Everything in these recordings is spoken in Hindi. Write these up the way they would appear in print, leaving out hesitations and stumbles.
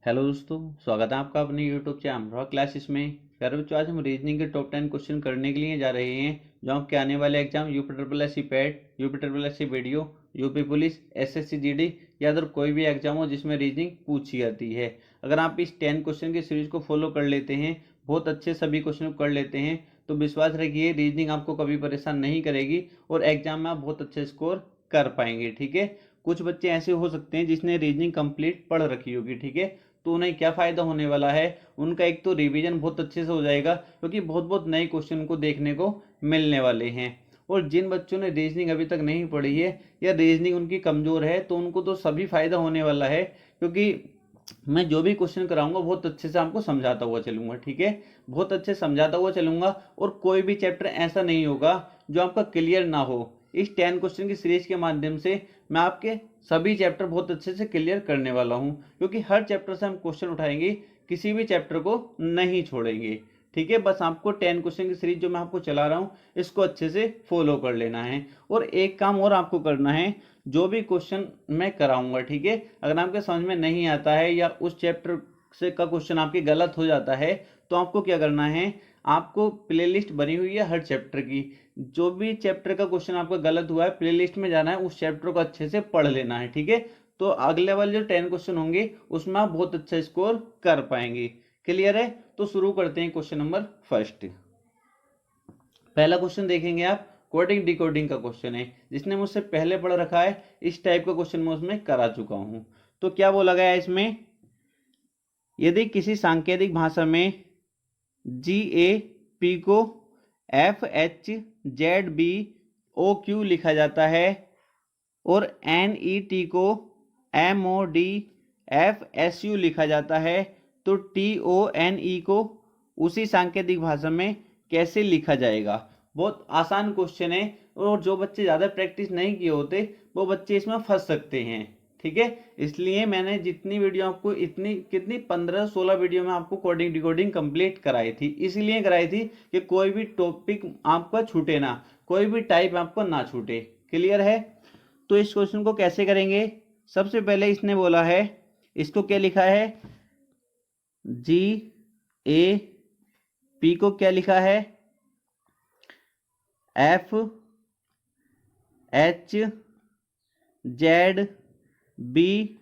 हेलो दोस्तों, स्वागत है आपका अपने यूट्यूब चैनल अमरोहा क्लासेस में। प्यारे बच्चों, आज हम रीजनिंग के टॉप 10 क्वेश्चन करने के लिए जा रहे हैं जो आपके आने वाले exam UP triple S C PET, UP triple S C video, UP police, SSC GD या अदर कोई भी एग्जाम हो जिसमें रीजनिंग पूछी जाती है। अगर आप इस 10 क्वेश्चन की सीरीज को फॉलो कर लेते हैं, बहुत अच्छे सभी क्वेश्चन कर लेते हैं, तो विश्वास रखिए रीजनिंग आपको कभी परेशान नहीं करेगी और एग्जाम में आप बहुत अच्छे स्कोर कर पाएंगे। ठीक है, कुछ बच्चे ऐसे हो सकते हैं जिसने रीजनिंग कंप्लीट पढ़ रखी होगी। ठीक है, तो उन्हें क्या फायदा होने वाला है, उनका एक तो रिवीजन बहुत अच्छे से हो जाएगा क्योंकि बहुत बहुत नए क्वेश्चन को देखने को मिलने वाले हैं। और जिन बच्चों ने रीजनिंग अभी तक नहीं पढ़ी है या रीजनिंग उनकी कमजोर है तो उनको तो सभी फायदा होने वाला है, क्योंकि मैं जो भी क्वेश्चन कराऊंगा बहुत अच्छे से आपको समझाता हुआ चलूंगा। ठीक है, बहुत अच्छे समझाता हुआ चलूंगा और कोई भी चैप्टर ऐसा नहीं होगा जो आपका क्लियर ना हो। इस 10 क्वेश्चन की सीरीज के माध्यम से मैं आपके सभी चैप्टर बहुत अच्छे से क्लियर करने वाला हूं, क्योंकि हर चैप्टर से हम क्वेश्चन उठाएंगे, किसी भी चैप्टर को नहीं छोड़ेंगे। ठीक है, बस आपको 10 क्वेश्चन की सीरीज जो मैं आपको चला रहा हूं इसको अच्छे से फॉलो कर लेना है। और एक काम और आपको करना है, जो भी क्वेश्चन मैं कराऊंगा, ठीक है, अगर आपके समझ में नहीं आता है या उस चैप्टर से का क्वेश्चन आपके गलत हो जाता है तो आपको क्या करना है, आपको प्लेलिस्ट बनी हुई है हर चैप्टर की, जो भी चैप्टर का क्वेश्चन आपका गलत हुआ है प्लेलिस्ट में जाना है, उस चैप्टर को अच्छे से पढ़ लेना है। ठीक है, तो अगले वाले जो 10 क्वेश्चन होंगे उसमें आप बहुत अच्छा स्कोर कर पाएंगे। क्लियर है? तो शुरू करते हैं क्वेश्चन नंबर फर्स्ट। पहला क्वेश्चन देखेंगे आप, कोडिंग डिकोडिंग का क्वेश्चन है, जिसने मुझसे पहले पढ़ रखा है इस टाइप का क्वेश्चन मैं उसमें करा चुका हूं। तो क्या बोला गया है इसमें, यदि किसी सांकेतिक भाषा में जी ए पी को F H Z B O Q लिखा जाता है और एन ई टी को M O D F S U लिखा जाता है, तो टी ओ एन ई को उसी सांकेतिक भाषा में कैसे लिखा जाएगा। बहुत आसान क्वेश्चन है और जो बच्चे ज़्यादा प्रैक्टिस नहीं किए होते वो बच्चे इसमें फंस सकते हैं। ठीक है, इसलिए मैंने जितनी वीडियो आपको, इतनी कितनी 15-16 वीडियो में आपको कोडिंग डिकोडिंग कंप्लीट कराई थी, इसलिए कराई थी कि कोई भी टॉपिक आपका छूटे ना, कोई भी टाइप आपको ना छूटे। क्लियर है? तो इस क्वेश्चन को कैसे करेंगे, सबसे पहले इसने बोला है, इसको क्या लिखा है, जी ए पी को क्या लिखा है, F H Z B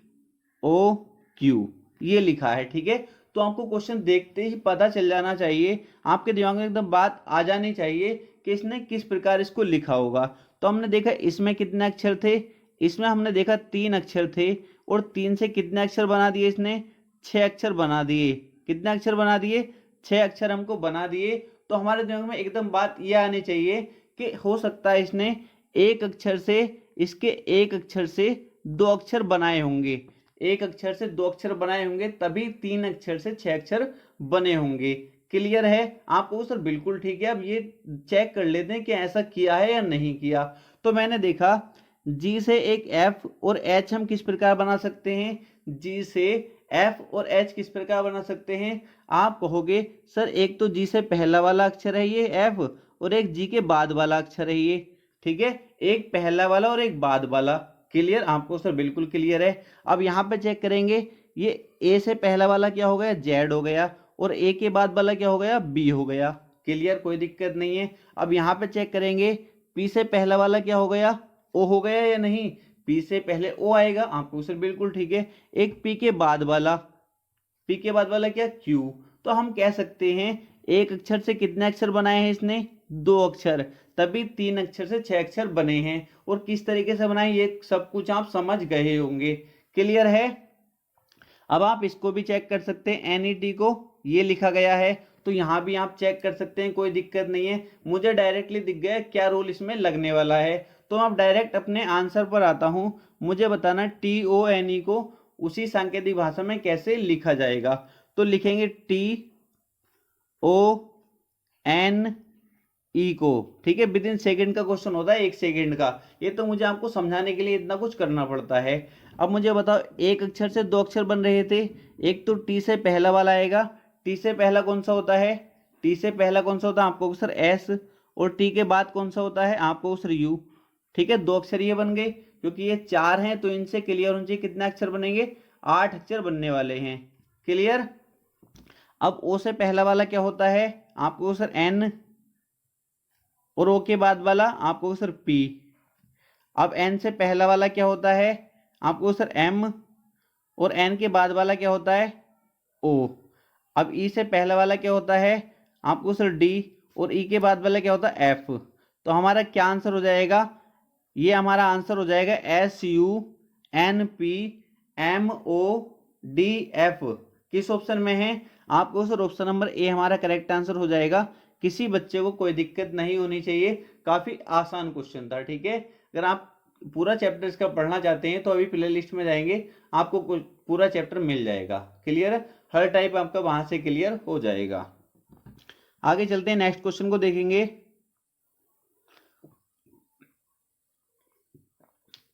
O Q ये लिखा है। ठीक है, तो आपको क्वेश्चन देखते ही पता चल जाना चाहिए, आपके दिमाग में एकदम बात आ जानी चाहिए कि इसने किस प्रकार इसको लिखा होगा। तो हमने देखा इसमें कितने अक्षर थे, इसमें हमने देखा 3 अक्षर थे और 3 से कितने अक्षर बना दिए इसने, 6 अक्षर बना दिए। कितने अक्षर बना दिए, 6 अक्षर हमको बना दिए। तो हमारे दिमाग में एकदम बात यह आनी चाहिए कि हो सकता है इसने एक अक्षर से, इसके एक अक्षर से 2 अक्षर बनाए होंगे, एक अक्षर से 2 अक्षर बनाए होंगे, तभी 3 अक्षर से 6 अक्षर बने होंगे। क्लियर है आपको? सर बिल्कुल ठीक है, अब ये चेक कर लेते हैं कि ऐसा किया है या नहीं किया। तो मैंने देखा जी से एक एफ और एच हम किस प्रकार बना सकते हैं, जी से एफ और एच किस प्रकार बना सकते हैं। आप कहोगे सर एक तो जी से पहला वाला अक्षर है ये एफ, और एक जी के बाद वाला अक्षर है ये। ठीक है, एक पहला वाला और एक बाद वाला। क्लियर आपको? सर बिल्कुल क्लियर है। अब यहाँ पे चेक करेंगे, ये ए से पहला वाला क्या हो गया, जेड हो गया, और ए के बाद वाला क्या हो गया, बी हो गया। क्लियर, कोई दिक्कत नहीं है। अब यहाँ पे चेक करेंगे, पी से पहला वाला क्या हो गया, ओ हो गया या नहीं, पी से पहले ओ आएगा। आपको सर बिल्कुल ठीक है। एक पी के बाद वाला, पी के बाद वाला क्या, क्यू। तो हम कह सकते हैं एक अक्षर से कितने अक्षर बनाए हैं इसने, 2 अक्षर, तभी 3 अक्षर से 6 अक्षर बने हैं। और किस तरीके से बनाए ये सब कुछ आप समझ गए होंगे। क्लियर है? अब आप इसको भी चेक कर सकते हैं, एनईटी को ये लिखा गया है, तो यहां भी आप चेक कर सकते हैं, कोई दिक्कत नहीं है। मुझे डायरेक्टली दिख गया क्या रूल इसमें लगने वाला है, तो आप डायरेक्ट अपने आंसर पर आता हूं। मुझे बताना टी ओ एन ई को उसी सांकेतिक भाषा में कैसे लिखा जाएगा। तो लिखेंगे टी ओ एन ई को। ठीक है, विद इन सेकेंड का क्वेश्चन होता है, 1 सेकेंड का। ये तो मुझे आपको समझाने के लिए इतना कुछ करना पड़ता है। अब मुझे बताओ, एक अक्षर से 2 अक्षर बन रहे थे, एक तो टी से पहला वाला आएगा। टी से पहला कौन सा होता है, टी से पहला कौन सा होता है आपको सर, एस। और टी के बाद कौन सा होता है आपको सर, यू। ठीक है, 2 अक्षर ये बन गए, क्योंकि ये 4 हैं तो इनसे क्लियर होना चाहिए कितने अक्षर बनेंगे, 8 अक्षर बनने वाले हैं। क्लियर। अब ओ से पहला वाला क्या होता है आपको सर एन, और ओ के बाद वाला आपको सर पी। अब एन से पहला वाला क्या होता है आपको सर एम, और एन के बाद वाला क्या होता है ओ। अब ई से पहला वाला क्या होता है आपको सर डी, और ई के बाद वाला क्या होता है एफ। तो हमारा क्या आंसर हो जाएगा, ये हमारा आंसर हो जाएगा SUNPMODF। किस ऑप्शन में है आपको सर ऑप्शन नंबर ए हमारा करेक्ट आंसर हो जाएगा। किसी बच्चे को कोई दिक्कत नहीं होनी चाहिए, काफी आसान क्वेश्चन था। ठीक है, अगर आप पूरा चैप्टर इसका पढ़ना चाहते हैं तो अभी प्ले लिस्ट में जाएंगे, आपको पूरा चैप्टर मिल जाएगा। क्लियर है, हर टाइप आपका वहां से क्लियर हो जाएगा। आगे चलते हैं, नेक्स्ट क्वेश्चन को देखेंगे।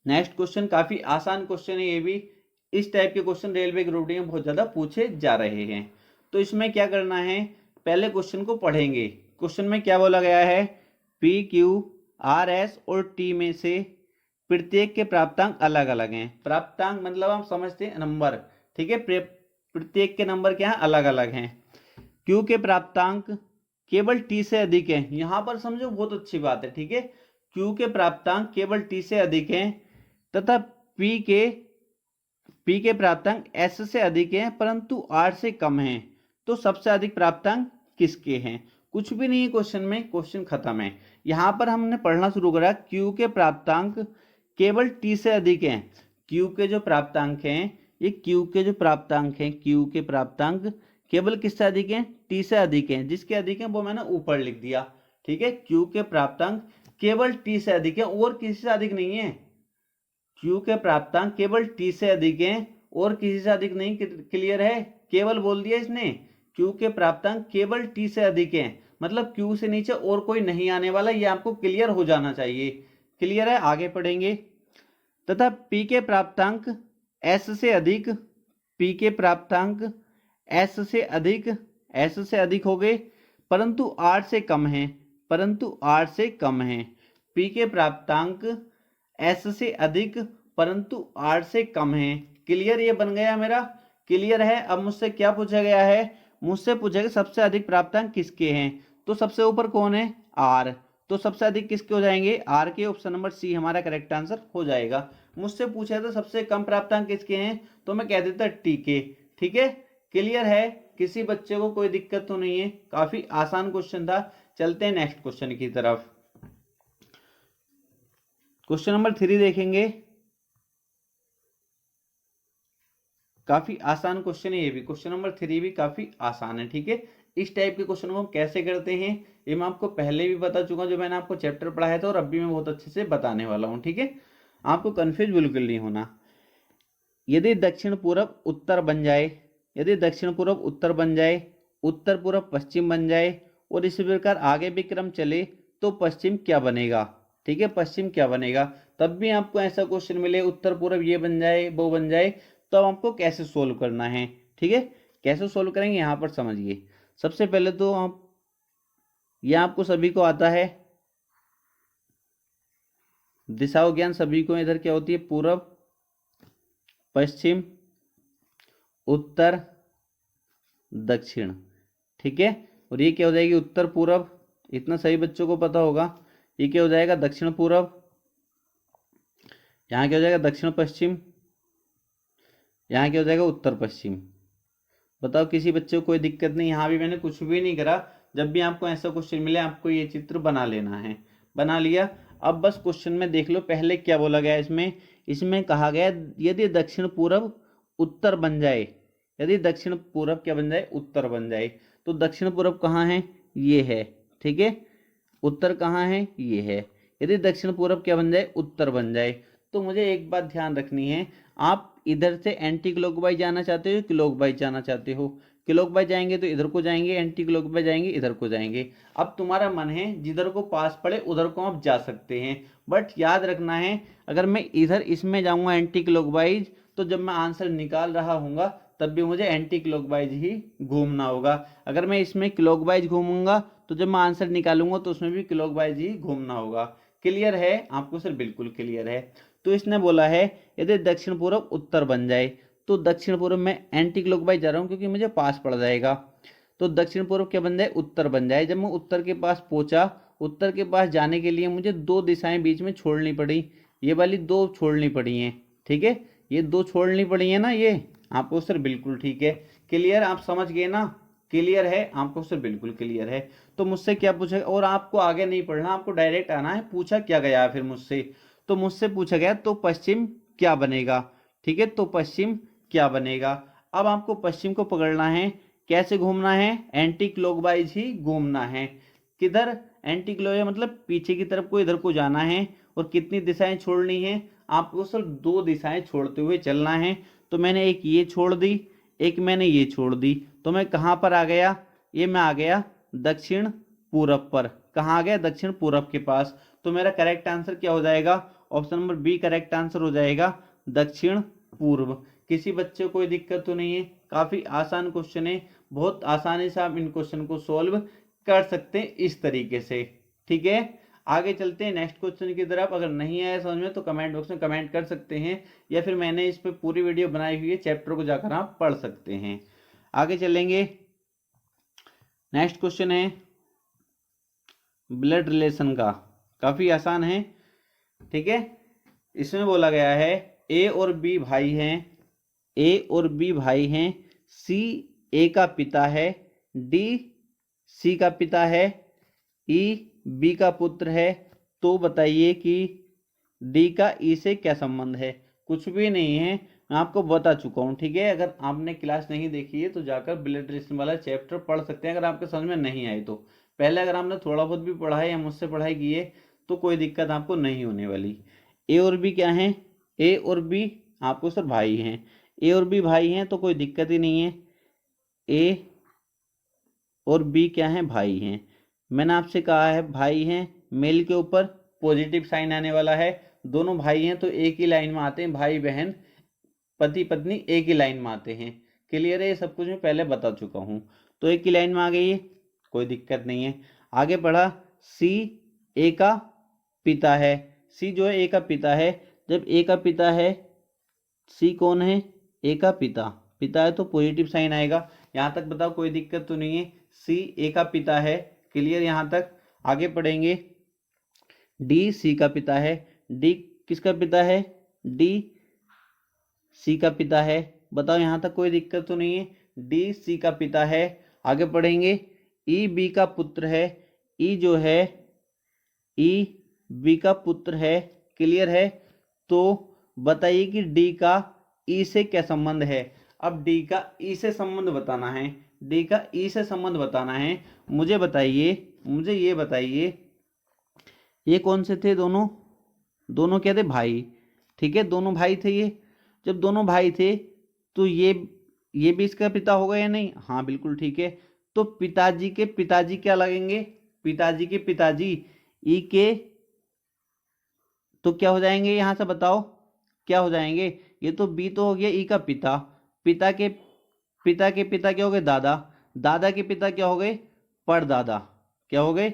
नेक्स्ट क्वेश्चन काफी आसान क्वेश्चन है ये भी। इस टाइप के क्वेश्चन रेलवे ग्रुप डी में बहुत ज्यादा पूछे जा रहे हैं। तो इसमें क्या करना है, पहले क्वेश्चन को पढ़ेंगे। क्वेश्चन में क्या बोला गया है, PQRS और T में से प्रत्येक के प्राप्तांक अलग अलग हैं। प्राप्तांक मतलब हम समझते हैं नंबर। ठीक है, प्रत्येक के नंबर क्या है अलग अलग हैं। Q के प्राप्तांक केवल T से अधिक है, यहां पर समझो बहुत अच्छी बात है। ठीक है, Q के प्राप्तांक केवल T से अधिक हैं तथा P के प्राप्तांक S से अधिक हैं परंतु R से कम हैं। तो सबसे अधिक प्राप्तांक किसके हैं। कुछ भी नहीं क्वेश्चन में, क्वेश्चन खत्म है। यहां पर हमने पढ़ना शुरू करा, Q के प्राप्तांक केवल T से अधिक हैं। Q के जो प्राप्तांक हैं, ये Q के जो प्राप्तांक हैं, Q के प्राप्तांक केवल किससे अधिक हैं, T से अधिक हैं। जिसके अधिक हैं वो मैंने ऊपर लिख दिया। ठीक है, Q के प्राप्तांक केवल T से अधिक है और किसी से अधिक नहीं है। Q के प्राप्तांक केवल T से अधिक हैं और किसी से अधिक नहीं। क्लियर है, केवल बोल दिया इसने। Q के प्राप्तांक केवल T से अधिक हैं, मतलब Q से नीचे और कोई नहीं आने वाला, ये आपको क्लियर हो जाना चाहिए। क्लियर है, आगे पढ़ेंगे। तथा P के प्राप्तांक S से अधिक, P के प्राप्तांक S से अधिक हो गए परंतु R से कम हैं, परंतु R से कम हैं। P के प्राप्तांक S से अधिक परंतु R से कम हैं। क्लियर, ये बन गया मेरा। क्लियर है। अब मुझसे क्या पूछा गया है, मुझसे पूछा गया सबसे अधिक प्राप्तांक किसके हैं। तो सबसे ऊपर कौन है, R। तो सबसे अधिक किसके हो जाएंगे, R के। ऑप्शन नंबर सी हमारा करेक्ट आंसर हो जाएगा। मुझसे पूछा था सबसे कम प्राप्तांक किसके हैं, तो मैं कह देता T के। ठीक है, क्लियर है, किसी बच्चे को कोई दिक्कत तो नहीं है, काफी आसान क्वेश्चन था। चलते हैं नेक्स्ट क्वेश्चन की तरफ। क्वेश्चन नंबर 3 देखेंगे। काफी आसान क्वेश्चन है ये भी, क्वेश्चन नंबर 3 भी काफी आसान है। ठीक है, इस टाइप के क्वेश्चन को हम कैसे करते हैं ये मैं आपको पहले भी बता चुका हूं, जो मैंने आपको चैप्टर पढ़ाया था, और अभी मैं बहुत अच्छे से बताने वाला हूं। ठीक है, आपको कंफ्यूज बिल्कुल नहीं होना। यदि दक्षिण पूर्व उत्तर बन जाए, यदि दक्षिण पूर्व उत्तर बन जाए, उत्तर पूर्व पश्चिम बन जाए और इसी प्रकार आगे भी क्रम चले तो पश्चिम क्या बनेगा। ठीक है, पश्चिम क्या बनेगा। तब भी आपको ऐसा क्वेश्चन मिले उत्तर पूर्व ये बन जाए वो बन जाए, तो अब आपको कैसे सोल्व करना है। ठीक है, कैसे सोल्व करेंगे यहां पर समझिए। सबसे पहले तो आप, ये आपको सभी को आता है, दिशा ज्ञान सभी को। इधर क्या होती है, पूर्व पश्चिम उत्तर दक्षिण। ठीक है, और ये क्या हो जाएगी, उत्तर पूर्व, इतना सही बच्चों को पता होगा। ये क्या हो जाएगा, दक्षिण पूर्व। यहाँ क्या हो जाएगा, दक्षिण पश्चिम। यहाँ क्या हो जाएगा, उत्तर पश्चिम। बताओ किसी बच्चे को कोई दिक्कत नहीं। यहाँ भी मैंने कुछ भी नहीं करा। जब भी आपको ऐसा क्वेश्चन मिले आपको ये चित्र बना लेना है। बना लिया। अब बस क्वेश्चन में देख लो पहले क्या बोला गया इसमें। इसमें कहा गया यदि दक्षिण पूर्व उत्तर बन जाए, यदि दक्षिण पूर्व क्या बन जाए, उत्तर बन जाए। तो दक्षिण पूर्व कहाँ है, ये है। ठीक है, उत्तर कहाँ है, ये है। यदि दक्षिण पूर्व क्या बन जाए, उत्तर बन जाए। तो मुझे एक बात ध्यान रखनी है, आप इधर से एंटी क्लॉकवाइज जाना चाहते हो, क्लॉकवाइज जाना चाहते हो। क्लॉकवाइज जाएंगे तो इधर को जाएंगे, एंटी क्लॉकवाइज जाएंगे इधर को जाएंगे। अब तुम्हारा मन है जिधर को पास पड़े उधर को आप जा सकते हैं, बट याद रखना है अगर मैं इधर इसमें जाऊंगा एंटी क्लॉकवाइज, तो जब मैं आंसर निकाल रहा हूंगा तब भी मुझे एंटी क्लॉकवाइज ही घूमना होगा। अगर मैं इसमें क्लॉकवाइज घूमूंगा तो जब मैं आंसर निकालूंगा तो उसमें भी क्लॉकवाइज ही घूमना होगा। क्लियर है आपको सर, बिल्कुल क्लियर है। तो इसने बोला है यदि दक्षिण पूर्व उत्तर बन जाए, तो दक्षिण पूर्व में एंटी क्लॉकवाइज जा रहा हूँ क्योंकि मुझे पास पड़ जाएगा। तो दक्षिण पूर्व क्या बन जाए, उत्तर बन जाए। जब मैं उत्तर के पास पहुंचा, उत्तर के पास जाने के लिए मुझे दो दिशाएं बीच में छोड़नी पड़ी, ये वाली दो छोड़नी पड़ी हैं, ठीक है, ये दो छोड़नी पड़ी है ना, ये आपको सर बिल्कुल ठीक है, क्लियर, आप समझ गए ना, क्लियर है आपको सर, बिल्कुल क्लियर है। तो मुझसे क्या पूछा, और आपको आगे नहीं पढ़ना, आपको डायरेक्ट आना है। पूछा क्या गया फिर मुझसे, तो मुझसे पूछा गया तो पश्चिम क्या बनेगा, ठीक है, तो पश्चिम क्या बनेगा। अब आपको पश्चिम को पकड़ना है, कैसे घूमना है, एंटी क्लॉकवाइज ही घूमना है। किधर, एंटी क्लॉकवाइज मतलब पीछे की तरफ को, इधर को जाना है। और कितनी दिशाएं छोड़नी है आपको सर, दो दिशाएं छोड़ते हुए चलना है। तो मैंने एक ये छोड़ दी, एक मैंने ये छोड़ दी, तो मैं कहाँ पर आ गया, ये मैं आ गया दक्षिण पूर्व पर। कहाँ आ गया, दक्षिण पूर्व के पास। तो मेरा करेक्ट आंसर क्या हो जाएगा, option number B correct answer हो जाएगा, दक्षिण पूर्व। किसी बच्चे को कोई दिक्कत तो नहीं है, काफी आसान क्वेश्चन है, बहुत आसानी से आप इन क्वेश्चन को सोल्व कर सकते हैं इस तरीके से, ठीक है। आगे चलते हैं नेक्स्ट क्वेश्चन की तरफ। अगर नहीं आया समझ में तो कमेंट बॉक्स में कमेंट कर सकते हैं, या फिर मैंने इस पे पूरी वीडियो बनाई हुई है, चैप्टर को जाकर आप पढ़ सकते हैं। आगे चलेंगे, नेक्स्ट क्वेश्चन है ब्लड रिलेशन का, काफी आसान है, ठीक है। इसमें बोला गया है ए और बी भाई हैं, ए और बी भाई हैं, सी ए का पिता है, डी सी का पिता है, ई बी का पुत्र है। तो बताइए कि डी का ई से क्या संबंध है। कुछ भी नहीं है, मैं आपको बता चुका हूँ, ठीक है। अगर आपने क्लास नहीं देखी है तो जाकर ब्लड रिलेशन वाला चैप्टर पढ़ सकते हैं, अगर आपके समझ में नहीं आए तो। पहले अगर आपने थोड़ा बहुत भी पढ़ा है या मुझसे पढ़ाई की है तो कोई दिक्कत आपको नहीं होने वाली। ए और बी क्या है, ए और बी आपको सर भाई हैं, ए और बी भाई हैं तो कोई दिक्कत ही नहीं है। ए और बी क्या है, भाई हैं। मैंने आपसे कहा है भाई हैं, मेल के ऊपर पॉजिटिव साइन आने वाला है। दोनों भाई हैं तो एक ही लाइन में आते हैं, भाई बहन पति पत्नी एक ही लाइन में आते हैं। क्लियर है, ये सब कुछ मैं पहले बता चुका हूं। तो एक ही लाइन में आ गई है, कोई दिक्कत नहीं है। आगे बढ़ा, सी ए का पिता है, सी जो है ए का पिता है। जब ए का पिता है, सी कौन है, ए का पिता, पिता है तो पॉजिटिव साइन आएगा। यहां तक बताओ कोई दिक्कत तो नहीं है, सी ए का पिता है, क्लियर यहां तक। आगे पढ़ेंगे, डी सी का पिता है, डी किसका पिता है, डी सी का पिता है। बताओ यहां तक कोई दिक्कत तो नहीं है, डी सी का पिता है। आगे पढ़ेंगे, ई बी का पुत्र है, ई जो है ई बी का पुत्र है, क्लियर है। तो बताइए कि डी का ई से क्या संबंध है। अब डी का ई से संबंध बताना है, डी का ई से संबंध बताना है। मुझे बताइए, मुझे ये बताइए, ये कौन से थे दोनों, दोनों क्या थे, भाई, ठीक है, दोनों भाई थे ये। जब दोनों भाई थे तो ये भी इसका पिता होगा या नहीं, हाँ बिल्कुल ठीक है। तो पिताजी के पिताजी क्या लगेंगे, पिताजी के पिताजी ई के, तो क्या हो जाएंगे यहां से बताओ, क्या हो जाएंगे। ये तो बी तो हो गया ई का पिता, पिता के पिता क्या हो गए, दादा, दादा के पिता क्या हो गए, परदादा, क्या हो गए,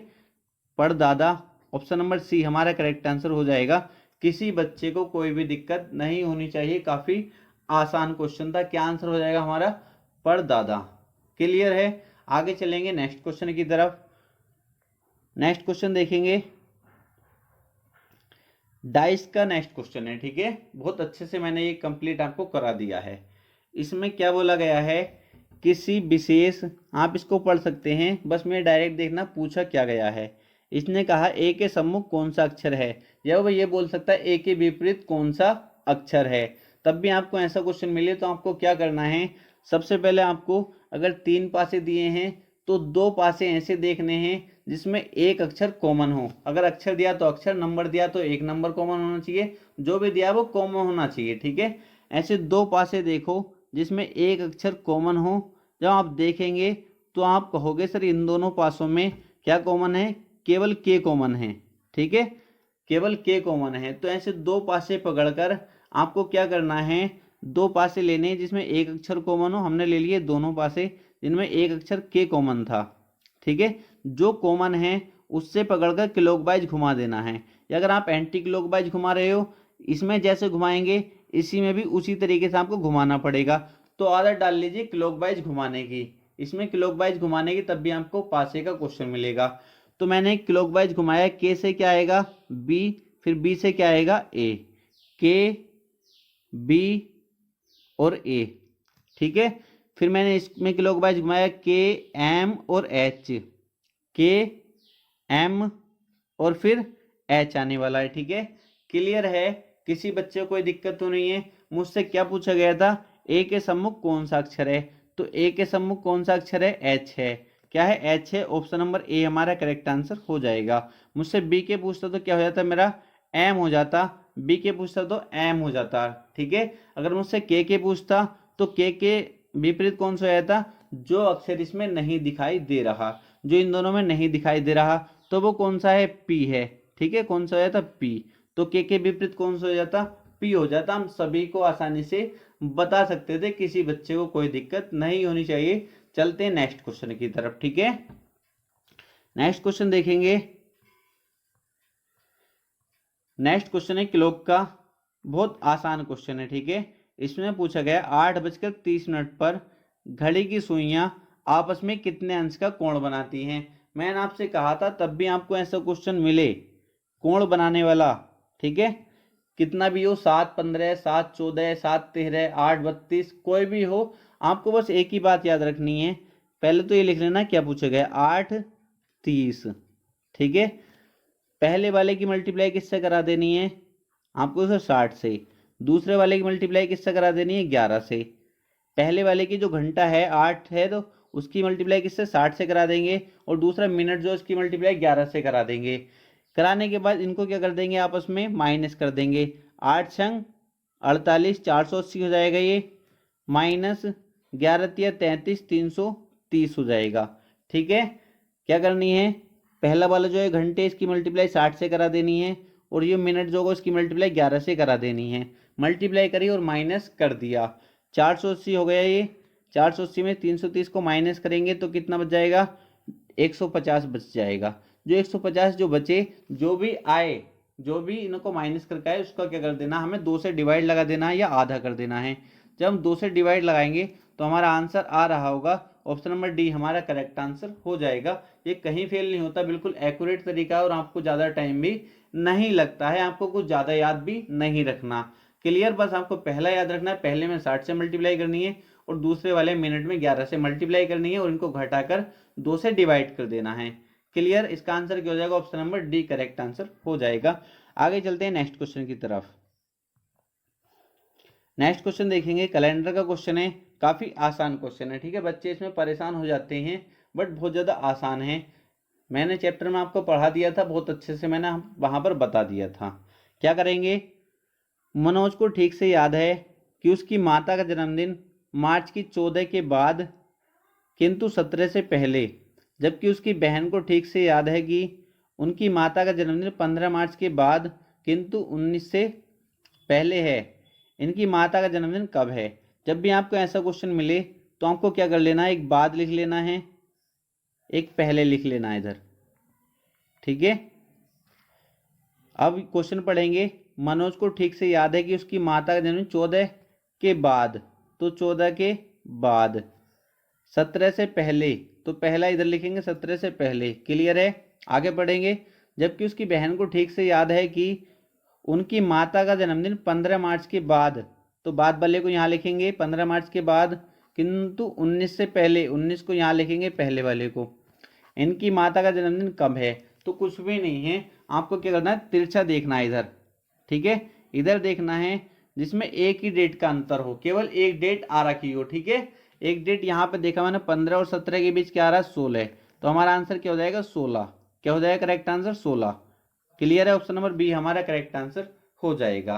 परदादा। ऑप्शन नंबर सी हमारा करेक्ट आंसर हो जाएगा। किसी बच्चे को कोई भी दिक्कत नहीं होनी चाहिए, काफी आसान क्वेश्चन था। क्या आंसर हो जाएगा हमारा, परदादा, क्लियर है। आगे चलेंगे नेक्स्ट क्वेश्चन की तरफ। नेक्स्ट क्वेश्चन देखेंगे, डाइस का नेक्स्ट क्वेश्चन है, ठीक है। बहुत अच्छे से मैंने ये कंप्लीट आपको करा दिया है। इसमें क्या बोला गया है, किसी विशेष, आप इसको पढ़ सकते हैं, बस मैं डायरेक्ट देखना पूछा क्या गया है। इसने कहा ए के सम्मुख कौन सा अक्षर है, या वो ये बोल सकता है ए के विपरीत कौन सा अक्षर है। तब भी आपको ऐसा क्वेश्चन मिले तो आपको क्या करना है, सबसे पहले आपको अगर 3 पासे दिए हैं तो 2 पासे ऐसे देखने हैं जिसमें एक अक्षर कॉमन हो। अगर अक्षर दिया तो अक्षर, नंबर दिया तो एक नंबर कॉमन होना चाहिए, जो भी दिया वो कॉमन होना चाहिए, ठीक है। ऐसे 2 पासे देखो जिसमें एक अक्षर कॉमन हो। जब आप देखेंगे तो आप कहोगे सर इन दोनों पासों में क्या कॉमन है, केवल के कॉमन है, ठीक है, केवल के कॉमन है। तो ऐसे 2 पासे पकड़कर आपको क्या करना है, 2 पासे लेने हैं जिसमें एक अक्षर कॉमन हो। हमने ले लिए दोनों पासे जिनमें एक अक्षर के कॉमन था, ठीक है। जो कॉमन है उससे पकड़कर क्लॉकवाइज घुमा देना है। या अगर आप एंटी क्लॉकवाइज घुमा रहे हो, इसमें जैसे घुमाएंगे इसी में भी उसी तरीके से आपको घुमाना पड़ेगा। तो आदत डाल लीजिए क्लॉकवाइज घुमाने की, इसमें क्लॉकवाइज घुमाने की, तब भी आपको पासे का क्वेश्चन मिलेगा। तो मैंने क्लॉकवाइज घुमाया, के से क्या आएगा बी, फिर बी से क्या आएगा ए, के बी और ए, ठीक है। फिर मैंने इसमें क्लॉकवाइज घुमाया के एम और एच, के एम और फिर एच आने वाला है, ठीक है। क्लियर है, किसी बच्चे को कोई दिक्कत तो नहीं है। मुझसे क्या पूछा गया था, ए के सम्मुख कौन सा अक्षर है, तो ए के सम्मुख कौन सा अक्षर है, एच है। क्या है, एच है। ऑप्शन नंबर ए हमारा करेक्ट आंसर हो जाएगा। मुझसे बी के पूछता तो क्या हो जाता मेरा, एम हो जाता, बी के पूछता तो एम हो जाता, ठीक है। अगर मुझसे के पूछता तो के विपरीत कौन सा हो जाता, जो अक्षर इसमें नहीं दिखाई दे रहा, जो इन दोनों में नहीं दिखाई दे रहा, तो वो कौन सा है, पी है, ठीक है। कौन सा हो जाता, पी। तो के विपरीत कौन सा हो जाता, पी हो जाता। हम सभी को आसानी से बता सकते थे, किसी बच्चे को कोई दिक्कत नहीं होनी चाहिए। चलते हैं नेक्स्ट क्वेश्चन की तरफ, ठीक है। नेक्स्ट क्वेश्चन देखेंगे। नेक्स्ट क्वेश्चन है क्लॉक का, बहुत आसान क्वेश्चन है, ठीक है। इसमें पूछा गया 8:30 पर घड़ी की सुइयां आपस में कितने अंश का कोण बनाती हैं। मैंने आपसे कहा था तब भी आपको ऐसा क्वेश्चन मिले कोण बनाने वाला, ठीक है, कितना भी हो, 7:15, 7:14, 7:13, 8:32, कोई भी हो, आपको बस एक ही बात याद रखनी है। पहले तो ये लिख लेना क्या पूछा गया, 8:30, ठीक है। पहले वाले की मल्टीप्लाई किससे करा देनी है, आपको उसे 60 से। दूसरे वाले की मल्टीप्लाई किससे करा देनी है, 11 से। पहले वाले की जो घंटा है 8 है, तो उसकी मल्टीप्लाई किससे, 60 से करा देंगे। और दूसरा मिनट जो उसकी मल्टीप्लाई 11 से करा देंगे। कराने के बाद इनको क्या कर देंगे, आपस में माइनस कर देंगे। 8 छंग 48, 480 हो जाएगा ये, माइनस 11 तिया 33, 330 हो जाएगा, ठीक है। क्या करनी है, पहला वाला जो है घंटे, इसकी मल्टीप्लाई 60 से करा देनी है, और ये मिनट जो होगा उसकी मल्टीप्लाई 11 से करा देनी है। मल्टीप्लाई करी और माइनस कर दिया, 480 हो गया ये। 480 में 330 को माइनस करेंगे तो कितना बच जाएगा, 150 बच जाएगा। जो 150 जो बचे, जो भी आए, जो भी इनको माइनस करके आए, उसका क्या कर देना, हमें 2 से डिवाइड लगा देना है या आधा कर देना है। जब हम 2 से डिवाइड लगाएंगे तो हमारा आंसर आ रहा होगा, ऑप्शन नंबर डी हमारा करेक्ट आंसर हो जाएगा। ये कहीं फेल नहीं होता, बिल्कुल एक्यूरेट तरीका है, और आपको ज़्यादा टाइम भी नहीं लगता है, आपको कुछ ज़्यादा याद भी नहीं रखना। क्लियर, बस आपको पहला याद रखना है, पहले में 60 से मल्टीप्लाई करनी है, और दूसरे वाले मिनट में 11 से मल्टीप्लाई करनी है, और इनको घटाकर 2 से डिवाइड कर देना है। क्लियर, इसका आंसर क्या हो जाएगा, option number D correct answer हो जाएगा। आगे चलते हैं नेक्स्ट क्वेश्चन की तरफ। नेक्स्ट क्वेश्चन देखेंगे, कैलेंडर का क्वेश्चन है, काफी आसान क्वेश्चन है, ठीक है। बच्चे इसमें परेशान हो जाते हैं, बट बहुत ज्यादा आसान है। मैंने चैप्टर में आपको पढ़ा दिया था, बहुत अच्छे से मैंने वहां पर बता दिया था। क्या करेंगे, मनोज को ठीक से याद है कि उसकी माता का जन्मदिन मार्च की 14 के बाद किंतु 17 से पहले, जबकि उसकी बहन को ठीक से याद है कि उनकी माता का जन्मदिन 15 मार्च के बाद किंतु 19 से पहले है। इनकी माता का जन्मदिन कब है। जब भी आपको ऐसा क्वेश्चन मिले तो आपको क्या कर लेना है, एक बाद लिख लेना है, एक पहले लिख लेना है इधर, ठीक है। अब क्वेश्चन पढ़ेंगे, मनोज को ठीक से याद है कि उसकी माता का जन्मदिन 14 के बाद, तो 14 के बाद, 17 से पहले, तो पहला इधर लिखेंगे 17 से पहले। क्लियर है, आगे पढ़ेंगे, जबकि उसकी बहन को ठीक से याद है कि उनकी माता का जन्मदिन 15 मार्च के बाद, तो बाद वाले को यहाँ लिखेंगे 15 मार्च के बाद, किंतु 19 से पहले, 19 को यहाँ लिखेंगे पहले वाले को। इनकी माता का जन्मदिन कब है, तो कुछ भी नहीं है, आपको क्या करना है, तिरछा देखना है इधर, ठीक है। इधर देखना है जिसमें एक ही डेट का अंतर हो, केवल एक डेट आ रखी हो, ठीक है। एक डेट यहाँ पे देखा मैंने, 15 और 17 के बीच क्या आ रहा है, 16, तो हमारा आंसर क्या हो जाएगा, 16। क्या हो जाएगा करेक्ट आंसर, 16। क्लियर है, ऑप्शन नंबर बी हमारा करेक्ट आंसर हो जाएगा।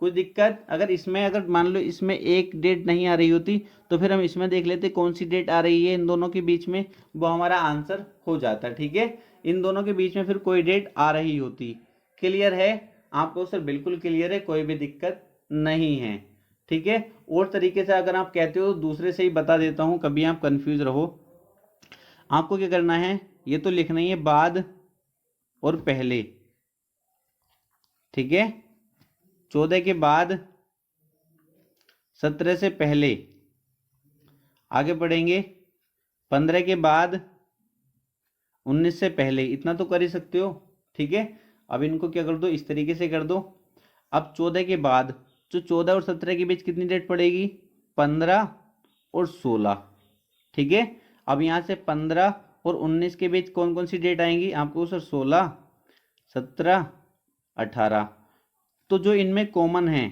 कोई दिक्कत, अगर इसमें, अगर मान लो इसमें एक डेट नहीं आ रही होती तो फिर हम इसमें देख लेते कौन सी डेट आ रही है इन दोनों के बीच में, वो हमारा आंसर हो जाता, ठीक है। इन दोनों के बीच में फिर कोई डेट आ रही होती। क्लियर है, आपको सर बिल्कुल क्लियर है, कोई भी दिक्कत नहीं है, ठीक है। और तरीके से अगर आप कहते हो दूसरे से ही बता देता हूं, कभी आप कंफ्यूज रहो। आपको क्या करना है, ये तो लिखना ही है बाद और पहले, ठीक है। 14 के बाद 17 से पहले आगे पढ़ेंगे, 15 के बाद 19 से पहले, इतना तो कर ही सकते हो, ठीक है। अब इनको क्या कर दो, इस तरीके से कर दो। अब 14 के बाद, जो 14 और 17 के बीच कितनी डेट पड़ेगी, 15 और 16, ठीक है। अब यहाँ से 15 और 19 के बीच कौन कौन सी डेट आएंगी आपको सर, 16, 17, 18। तो जो इनमें कॉमन है,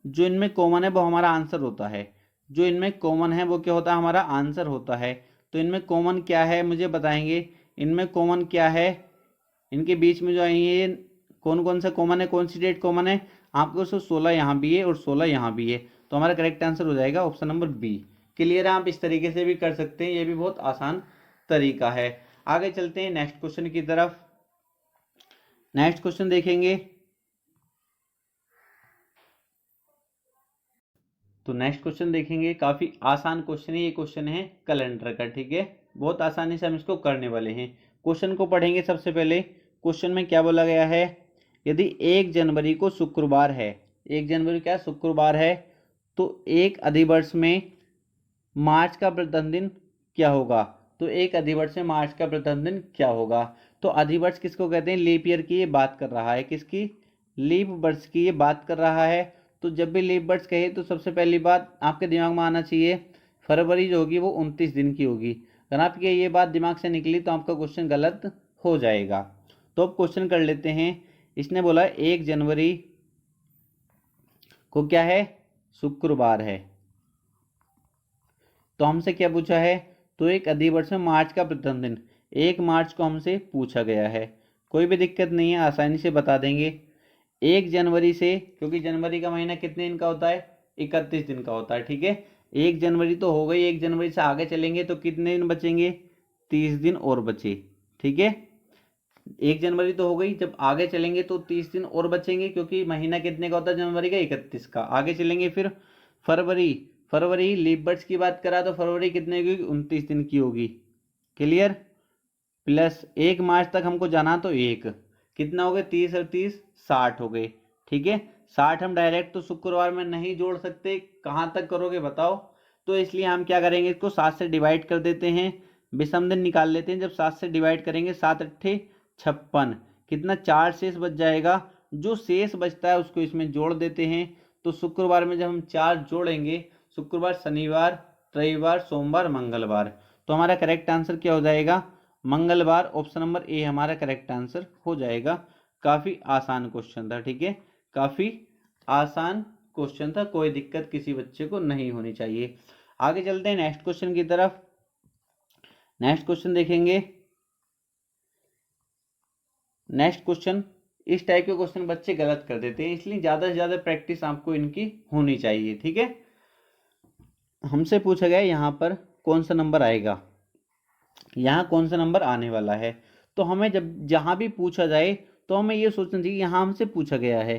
जो इनमें कॉमन है वो हमारा आंसर होता है, जो इनमें कॉमन है वो क्या होता है, हमारा आंसर होता है। तो इनमें कॉमन क्या है मुझे बताएंगे, इनमें कॉमन क्या है, इनके बीच में जो है ये कौन कौन सा कॉमन है, कौन सी डेट कॉमन है आपको, 16 यहाँ भी है और 16 यहाँ भी है। तो हमारा करेक्ट आंसर हो जाएगा ऑप्शन नंबर बी। क्लियर है, आप इस तरीके से भी कर सकते हैं, ये भी बहुत आसान तरीका है। आगे चलते हैं नेक्स्ट क्वेश्चन की तरफ। नेक्स्ट क्वेश्चन देखेंगे, तो नेक्स्ट क्वेश्चन देखेंगे, काफी आसान क्वेश्चन है, ये क्वेश्चन है कैलेंडर का, ठीक है। बहुत आसानी से हम इसको करने वाले हैं। क्वेश्चन को पढ़ेंगे सबसे पहले। क्वेश्चन में क्या बोला गया है, यदि 1 जनवरी को शुक्रवार है, 1 जनवरी क्या शुक्रवार है, तो एक अधिवर्ष में मार्च का प्रथम दिन क्या होगा। तो एक अधिवर्ष में मार्च का प्रथम दिन क्या होगा। तो अधिवर्ष किसको कहते हैं, लीप ईयर की ये बात कर रहा है, किसकी, लीप वर्ष की ये बात कर रहा है। तो जब भी लीप वर्ष कहे तो सबसे पहली बात आपके दिमाग में आना चाहिए, फरवरी जो होगी वो 29 दिन की होगी। अगर आपकी ये बात दिमाग से निकली तो आपका क्वेश्चन गलत हो जाएगा। तो अब क्वेश्चन कर लेते हैं। इसने बोला 1 जनवरी को क्या है, शुक्रवार है। तो हमसे क्या पूछा है, तो एक अधिवर्ष में मार्च का प्रथम दिन 1 मार्च को हमसे पूछा गया है। कोई भी दिक्कत नहीं है, आसानी से बता देंगे। 1 जनवरी से, क्योंकि जनवरी का महीना कितने दिन का होता है, 31 दिन का होता है, ठीक है। 1 जनवरी तो हो गई, 1 जनवरी से आगे चलेंगे तो कितने दिन बचेंगे, 30 दिन और बचे, ठीक है। 1 जनवरी तो हो गई, जब आगे चलेंगे तो 30 दिन और बचेंगे, क्योंकि महीना कितने का होता है जनवरी का, 31 का। आगे चलेंगे फिर फरवरी, फरवरी लीप वर्ष की बात करा तो फरवरी कितने की होगी, 29 दिन की होगी। क्लियर, प्लस 1 मार्च तक हमको जाना तो 1, कितना हो गए, 30 और 30 60 हो गए, ठीक है। 60 हम डायरेक्ट तो शुक्रवार में नहीं जोड़ सकते, कहाँ तक करोगे बताओ। तो इसलिए हम क्या करेंगे, इसको 7 से डिवाइड कर देते हैं, विषम दिन निकाल लेते हैं। जब 7 से डिवाइड करेंगे, 7 अट्ठे 56, कितना 4 शेष बच जाएगा। जो शेष बचता है उसको इसमें जोड़ देते हैं। तो शुक्रवार में जब हम 4 जोड़ेंगे, शुक्रवार, शनिवार, रविवार, सोमवार, मंगलवार, तो हमारा करेक्ट आंसर क्या हो जाएगा, मंगलवार। ऑप्शन नंबर ए हमारा करेक्ट आंसर हो जाएगा। काफी आसान क्वेश्चन था, ठीक है, काफी आसान क्वेश्चन था, कोई दिक्कत किसी बच्चे को नहीं होनी चाहिए। आगे चलते हैं नेक्स्ट क्वेश्चन की तरफ। नेक्स्ट क्वेश्चन देखेंगे। नेक्स्ट क्वेश्चन, इस टाइप के क्वेश्चन बच्चे गलत कर देते हैं, इसलिए ज्यादा से ज्यादा प्रैक्टिस आपको इनकी होनी चाहिए, ठीक है। हमसे पूछा गया यहाँ पर कौन सा नंबर आएगा, यहाँ कौन सा नंबर आने वाला है। तो हमें जब जहाँ भी पूछा जाए तो हमें ये सोचना चाहिए, यहाँ हमसे पूछा गया है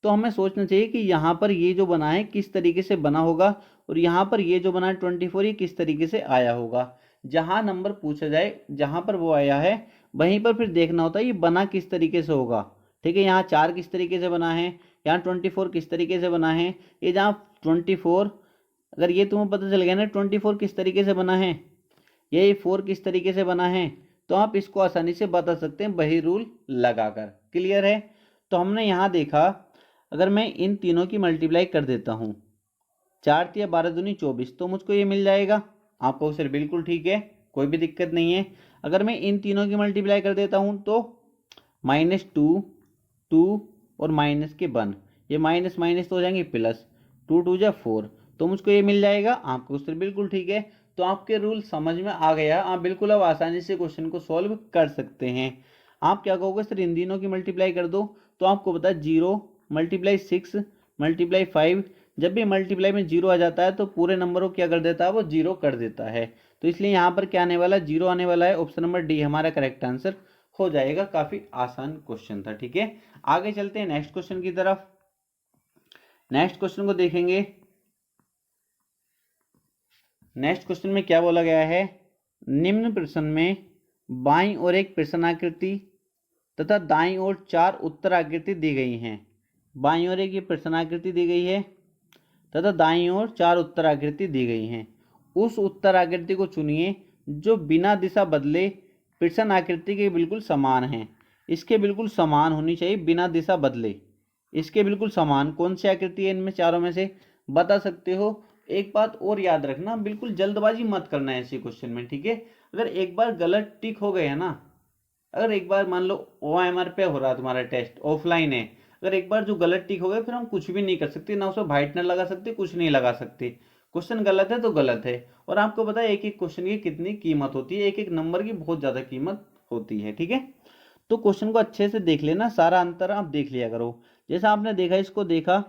तो हमें सोचना चाहिए कि यहाँ पर ये जो बना है किस तरीके से बना होगा, और यहाँ पर ये जो बना है 24 ये किस तरीके से आया होगा। जहाँ नंबर पूछा जाए, जहाँ पर वो आया है वहीं पर फिर देखना होता है ये बना किस तरीके से होगा, ठीक है। यहाँ 4 किस तरीके से बना है, यहाँ 24 किस तरीके से बना है। ये जहाँ 24, अगर ये तुम्हें पता चल गया ना 24 किस तरीके से बना है, ये 4 किस तरीके से बना है, तो आप इसको आसानी से बता सकते हैं वही रूल लगाकर। क्लियर है। तो हमने यहाँ देखा, अगर मैं इन तीनों की मल्टीप्लाई कर देता हूँ, 4 तिया 12 दूनी 24, तो मुझको ये मिल जाएगा। आपको सर बिल्कुल ठीक है, कोई भी दिक्कत नहीं है। अगर मैं इन तीनों की मल्टीप्लाई कर देता हूँ तो -2, 2 और माइनस के 1, ये माइनस माइनस तो हो जाएंगे प्लस, 2 2 जा 4, तो मुझको ये मिल जाएगा। आपको सर बिल्कुल ठीक है। तो आपके रूल समझ में आ गया, आप बिल्कुल अब आसानी से क्वेश्चन को सॉल्व कर सकते हैं। आप क्या कहोगे सर, इन तीनों की मल्टीप्लाई कर दो, तो आपको पता है 0 × 6 × 5, जब भी मल्टीप्लाई में 0 आ जाता है तो पूरे नंबर को क्या कर देता है, वो 0 कर देता है। तो इसलिए यहाँ पर क्या आने वाला है, 0 आने वाला है। ऑप्शन नंबर डी हमारा करेक्ट आंसर हो जाएगा। काफी आसान क्वेश्चन था, ठीक है। आगे चलते हैं नेक्स्ट क्वेश्चन की तरफ। नेक्स्ट क्वेश्चन को देखेंगे। नेक्स्ट क्वेश्चन में क्या बोला गया है, निम्न प्रश्न में बाईं ओर एक प्रश्नाकृति तथा दाईं ओर 4 उत्तराकृति दी गई हैं। बाईं ओर एक ये प्रश्नाकृति दी गई है तथा दाईं ओर 4 उत्तराकृति दी गई हैं। उस उत्तराकृति को चुनिए जो बिना दिशा बदले प्रश्न आकृति के बिल्कुल समान है। इसके बिल्कुल समान होनी चाहिए, बिना दिशा बदले। इसके बिल्कुल समान कौन सी आकृति है इनमें चारों में से, बता सकते हो? एक बात और याद रखना, बिल्कुल जल्दबाजी मत करना है ऐसे क्वेश्चन में, ठीक है। अगर एक बार गलत टिक हो गया ना, अगर एक बार मान लो OMR पे हो रहा तुम्हारा टेस्ट, ऑफलाइन है, अगर एक बार जो गलत टिक हो गया फिर हम कुछ भी नहीं कर सकते, ना उसमें व्हाइटनर लगा सकते, कुछ नहीं लगा सकते। क्वेश्चन गलत है तो गलत है। और आपको पता है एक एक क्वेश्चन की कितनी कीमत होती है, एक एक नंबर की बहुत ज्यादा कीमत होती है, ठीक है। तो क्वेश्चन को अच्छे से देख लेना, सारा अंतर आप देख लिया करो। जैसा आपने देखा, इसको देखा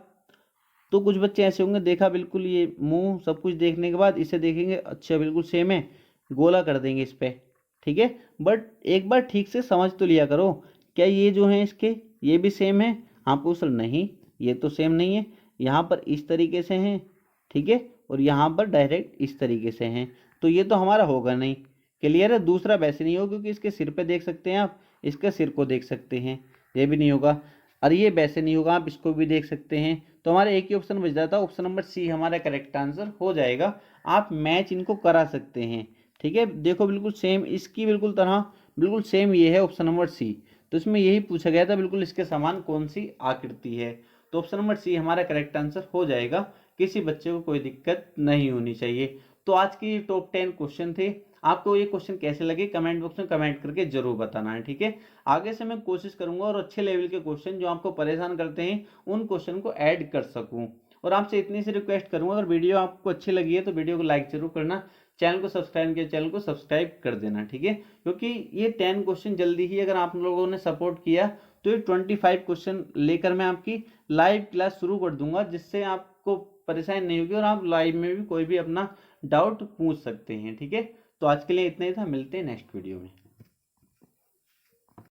तो कुछ बच्चे ऐसे होंगे, देखा बिल्कुल ये मुंह सब कुछ देखने के बाद इसे देखेंगे, अच्छा बिल्कुल सेम है, गोला कर देंगे इस पे, ठीक है। बट एक बार ठीक से समझ तो लिया करो, क्या ये जो है इसके ये भी सेम है? हाँ पूछ सर नहीं, ये तो सेम नहीं है, यहाँ पर इस तरीके से हैं, ठीक है, और यहाँ पर डायरेक्ट इस तरीके से हैं, तो ये तो हमारा होगा नहीं। क्लियर है? दूसरा वैसे नहीं होगा क्योंकि इसके सिर पे देख सकते हैं आप, इसके सिर को देख सकते हैं, ये भी नहीं होगा। और ये वैसे नहीं होगा, आप इसको भी देख सकते हैं। तो हमारा एक ही ऑप्शन बच जाता है, ऑप्शन नंबर सी हमारा करेक्ट आंसर हो जाएगा। आप मैच इनको करा सकते हैं, ठीक है। देखो बिल्कुल सेम, इसकी बिल्कुल तरह बिल्कुल सेम ये है ऑप्शन नंबर सी। तो इसमें यही पूछा गया था बिल्कुल इसके समान कौन सी आकृति है, तो ऑप्शन नंबर सी हमारा करेक्ट आंसर हो जाएगा। किसी बच्चे को कोई दिक्कत नहीं होनी चाहिए। तो आज की टॉप 10 क्वेश्चन थे। आपको ये क्वेश्चन कैसे लगे कमेंट बॉक्स में कमेंट करके जरूर बताना है, ठीक है। आगे से मैं कोशिश करूंगा और अच्छे लेवल के क्वेश्चन जो आपको परेशान करते हैं उन क्वेश्चन को ऐड कर सकूं। और आपसे इतनी सी रिक्वेस्ट करूंगा, अगर वीडियो आपको अच्छी लगी है तो वीडियो को लाइक जरूर करना, चैनल को सब्सक्राइब किया चैनल को सब्सक्राइब कर देना, ठीक है। क्योंकि ये 10 क्वेश्चन जल्दी ही अगर आप लोगों ने सपोर्ट किया तो ये 25 क्वेश्चन लेकर मैं आपकी लाइव क्लास शुरू कर दूंगा, जिससे आपको परेशानी नहीं होगी और आप लाइव में भी कोई भी अपना डाउट पूछ सकते हैं, ठीक है। तो आज के लिए इतना ही था, मिलते हैं नेक्स्ट वीडियो में।